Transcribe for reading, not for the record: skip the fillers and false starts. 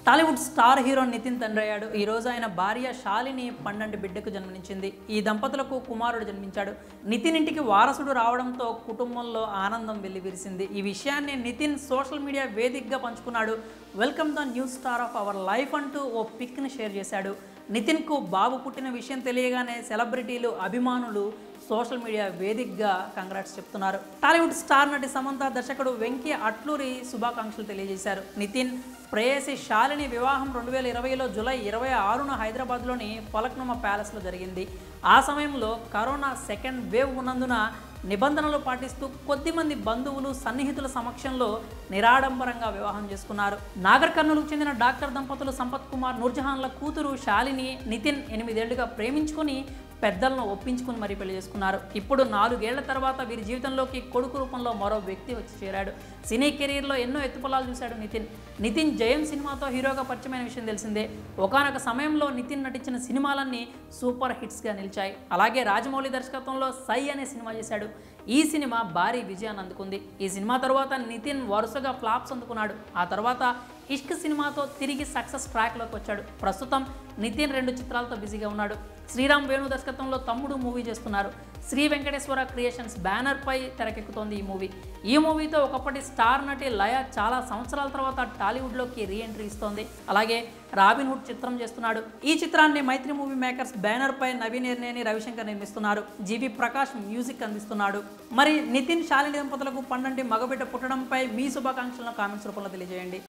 Tollywood star hero Nitin తండ్రి అయ్యాడు. ఈ రోజు ఆయన భార్య శాలిని పండంటి బిడ్డకు జన్మనిచ్చింది. ఈ దంపతులకు కుమారుడు జన్మించాడు. నితిన్ ఇంటికి వారసుడు రావడంతో కుటుంబంలో ఆనందం వెల్లివిరిసింది. ఈ విషయాన్ని నితిన్ సోషల్ మీడియా వేదికగా పంచుకున్నాడు. Welcome the new star of our life అంటూ ఓ పిక్ని షేర్ చేశాడు. నితిన్కు బాబు పుట్టిన విషయం తెలియగానే సెలబ్రిటీలు, అభిమానులు సోషల్ మీడియా వేదికగా కంగ్రాట్స్ చెప్తున్నారు. టాలీవుడ్ స్టార్ నటి సమంత, దర్శకుడు వెంకీ అట్లూరి శుభాకాంక్షలు తెలియజేశారు. నితిన్ ప్రేయసి శాలిని వివాహం 2020లో జూలై 26న హైదరాబాద్లోని ఫలక్నుమా ప్యాలెస్లో జరిగింది. ఆ సమయంలో కరోనా సెకండ్ వేవ్ ఉన్నందున నిబంధనలు పాటిస్తూ కొద్దిమంది బంధువులు, సన్నిహితుల సమక్షంలో నిరాడంబరంగా వివాహం చేసుకున్నారు. నాగర్ కర్నూలుకు చెందిన డాక్టర్ దంపతులు సంపత్ కుమార్, నూర్జహాన్ల కూతురు శాలిని నితిన్ 8 ఏళ్లుగా ప్రేమించుకొని పెద్దలను ఒప్పించుకుని మరీ పెళ్లి చేసుకున్నారు. ఇప్పుడు 4 ఏళ్ల తర్వాత వీరి జీవితంలోకి కొడుకు రూపంలో మరో వ్యక్తి వచ్చి చేరాడు. సినీ కెరీర్లో ఎన్నో ఎత్తుపల్లాలు చూశాడు నితిన్ జయం సినిమాతో హీరోగా పరిచయమైన విషయం తెలిసిందే. ఒకానొక సమయంలో నితిన్ నటించిన సినిమాలన్నీ సూపర్ హిట్స్గా నిలిచాయి. అలాగే రాజమౌళి దర్శకత్వంలో సై అనే సినిమా చేశాడు. ఈ సినిమా భారీ విజయాన్ని అందుకుంది. ఈ సినిమా తర్వాత నితిన్ వరుసగా ఫ్లాప్స్ అందుకున్నాడు. ఆ తర్వాత ఇష్క్ సినిమాతో తిరిగి సక్సెస్ ట్రాక్లోకి వచ్చాడు. ప్రస్తుతం నితిన్ 2 చిత్రాలతో బిజీగా ఉన్నాడు. శ్రీరామ్ వేణు దర్శకత్వంలో తమ్ముడు మూవీ చేస్తున్నారు. శ్రీ వెంకటేశ్వర క్రియేషన్స్ బ్యానర్పై తెరకెక్కుతోంది ఈ మూవీతో ఒకప్పటి స్టార్ నటి లయ చాలా సంవత్సరాల తర్వాత టాలీవుడ్లోకి రీ ఎంట్రీ ఇస్తోంది. అలాగే రాబిన్ హుడ్ చిత్రం చేస్తున్నాడు. ఈ చిత్రాన్ని మైత్రి మూవీ మేకర్స్ బ్యానర్పై నవీన్ ఎర్నేని, రవిశంకర్ నిర్మిస్తున్నారు. జీవి ప్రకాష్ మ్యూజిక్ అందిస్తున్నాడు. మరి నితిన్, శాలిని దంపతులకు పండంటి మగబిడ్డ పుట్టడంపై మీ శుభాకాంక్షలను కామెంట్స్ రూపంలో తెలియజేయండి.